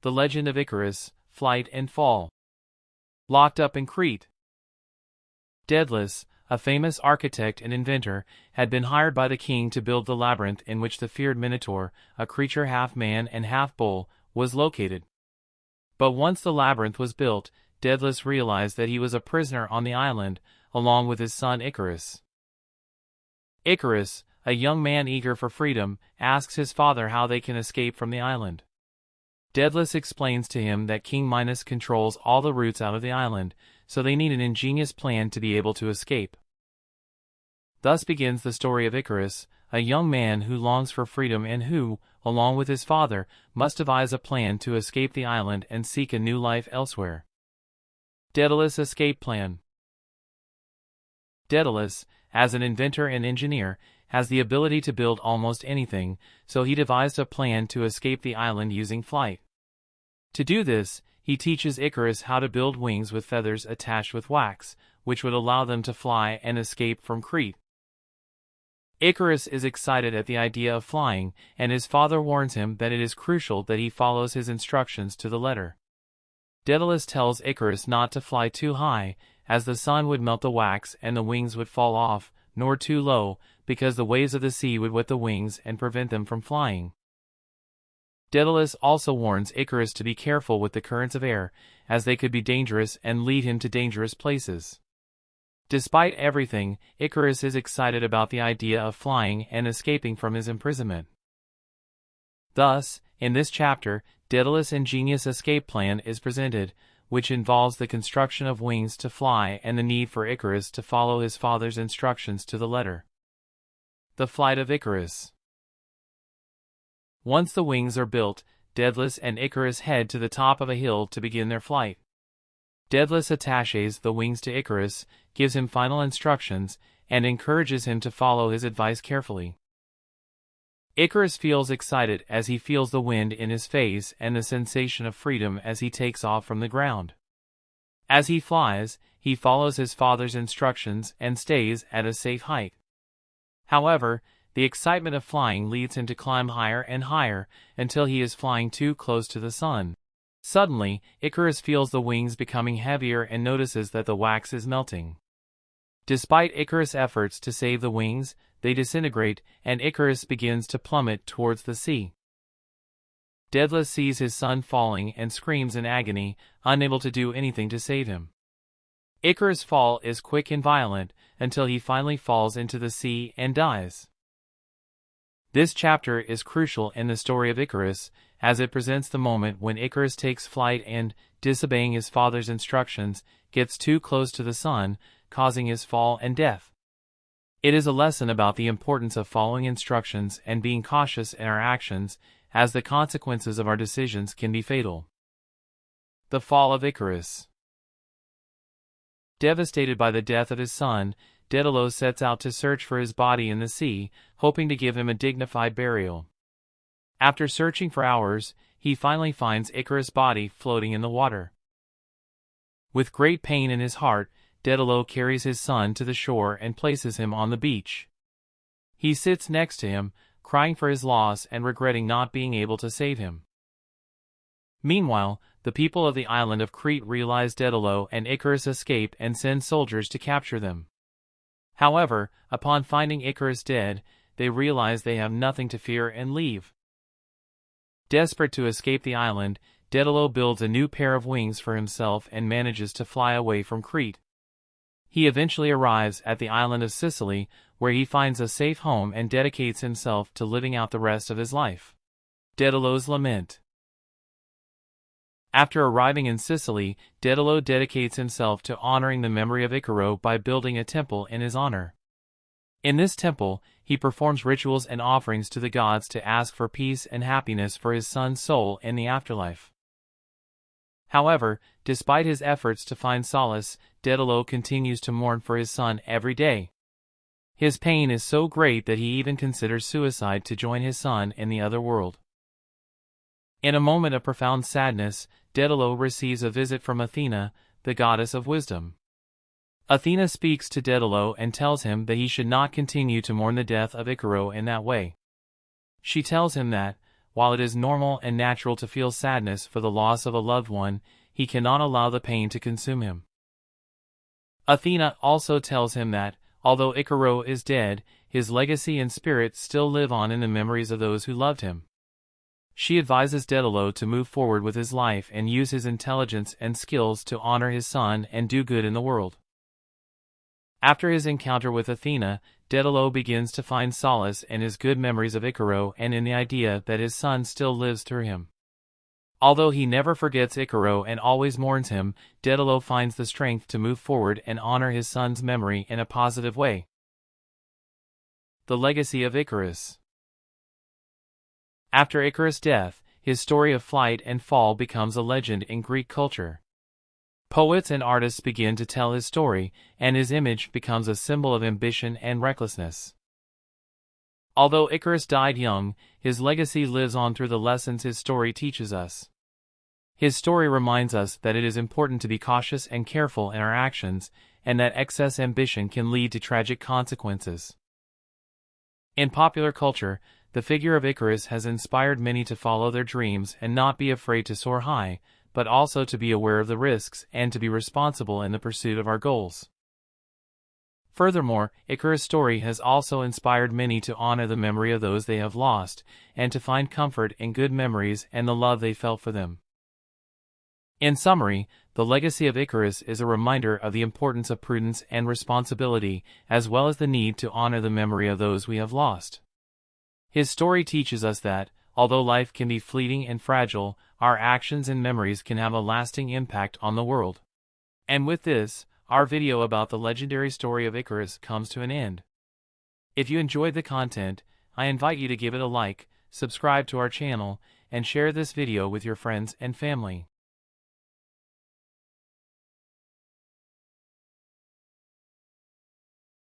The Legend of Icarus, Flight and Fall. Locked up in Crete. Daedalus, a famous architect and inventor, had been hired by the king to build the labyrinth in which the feared Minotaur, a creature half man and half bull, was located. But once the labyrinth was built, Daedalus realized that he was a prisoner on the island, along with his son Icarus. Icarus, a young man eager for freedom, asks his father how they can escape from the island. Daedalus explains to him that King Minos controls all the routes out of the island, so they need an ingenious plan to be able to escape. Thus begins the story of Icarus, a young man who longs for freedom and who, along with his father, must devise a plan to escape the island and seek a new life elsewhere. Daedalus' escape plan. Daedalus, as an inventor and engineer, has the ability to build almost anything, so he devised a plan to escape the island using flight. To do this, he teaches Icarus how to build wings with feathers attached with wax, which would allow them to fly and escape from Crete. Icarus is excited at the idea of flying, and his father warns him that it is crucial that he follows his instructions to the letter. Daedalus tells Icarus not to fly too high, as the sun would melt the wax and the wings would fall off, nor too low, because the waves of the sea would wet the wings and prevent them from flying. Daedalus also warns Icarus to be careful with the currents of air, as they could be dangerous and lead him to dangerous places. Despite everything, Icarus is excited about the idea of flying and escaping from his imprisonment. Thus, in this chapter, Daedalus' ingenious escape plan is presented, which involves the construction of wings to fly and the need for Icarus to follow his father's instructions to the letter. The Flight of Icarus. Once the wings are built, Daedalus and Icarus head to the top of a hill to begin their flight. Daedalus attaches the wings to Icarus, gives him final instructions, and encourages him to follow his advice carefully. Icarus feels excited as he feels the wind in his face and the sensation of freedom as he takes off from the ground. As he flies, he follows his father's instructions and stays at a safe height. However, the excitement of flying leads him to climb higher and higher until he is flying too close to the sun. Suddenly, Icarus feels the wings becoming heavier and notices that the wax is melting. Despite Icarus' efforts to save the wings, they disintegrate, and Icarus begins to plummet towards the sea. Daedalus sees his son falling and screams in agony, unable to do anything to save him. Icarus' fall is quick and violent, until he finally falls into the sea and dies. This chapter is crucial in the story of Icarus, as it presents the moment when Icarus takes flight and, disobeying his father's instructions, gets too close to the sun, causing his fall and death. It is a lesson about the importance of following instructions and being cautious in our actions, as the consequences of our decisions can be fatal. The Fall of Icarus. Devastated by the death of his son, Daedalus sets out to search for his body in the sea, hoping to give him a dignified burial. After searching for hours, he finally finds Icarus' body floating in the water. With great pain in his heart, Daedalus carries his son to the shore and places him on the beach. He sits next to him, crying for his loss and regretting not being able to save him. Meanwhile, the people of the island of Crete realize Daedalus and Icarus escape and send soldiers to capture them. However, upon finding Icarus dead, they realize they have nothing to fear and leave. Desperate to escape the island, Daedalus builds a new pair of wings for himself and manages to fly away from Crete. He eventually arrives at the island of Sicily, where he finds a safe home and dedicates himself to living out the rest of his life. Dalos Lament. After arriving in Sicily, Daedalus dedicates himself to honoring the memory of Icarus by building a temple in his honor. In this temple, he performs rituals and offerings to the gods to ask for peace and happiness for his son's soul in the afterlife. However, despite his efforts to find solace, Daedalus continues to mourn for his son every day. His pain is so great that he even considers suicide to join his son in the other world. In a moment of profound sadness, Daedalus receives a visit from Athena, the goddess of wisdom. Athena speaks to Daedalus and tells him that he should not continue to mourn the death of Icarus in that way. She tells him that, while it is normal and natural to feel sadness for the loss of a loved one, he cannot allow the pain to consume him. Athena also tells him that, although Icaro is dead, his legacy and spirit still live on in the memories of those who loved him. She advises Daedalus to move forward with his life and use his intelligence and skills to honor his son and do good in the world. After his encounter with Athena, Daedalus begins to find solace in his good memories of Icaro and in the idea that his son still lives through him. Although he never forgets Icaro and always mourns him, Daedalus finds the strength to move forward and honor his son's memory in a positive way. The legacy of Icarus. After Icarus' death, his story of flight and fall becomes a legend in Greek culture. Poets and artists begin to tell his story, and his image becomes a symbol of ambition and recklessness. Although Icarus died young, his legacy lives on through the lessons his story teaches us. His story reminds us that it is important to be cautious and careful in our actions, and that excess ambition can lead to tragic consequences. In popular culture, the figure of Icarus has inspired many to follow their dreams and not be afraid to soar high, but also to be aware of the risks and to be responsible in the pursuit of our goals. Furthermore, Icarus' story has also inspired many to honor the memory of those they have lost, and to find comfort in good memories and the love they felt for them. In summary, the legacy of Icarus is a reminder of the importance of prudence and responsibility, as well as the need to honor the memory of those we have lost. His story teaches us that, although life can be fleeting and fragile, our actions and memories can have a lasting impact on the world. And with this, our video about the legendary story of Icarus comes to an end. If you enjoyed the content, I invite you to give it a like, subscribe to our channel, and share this video with your friends and family.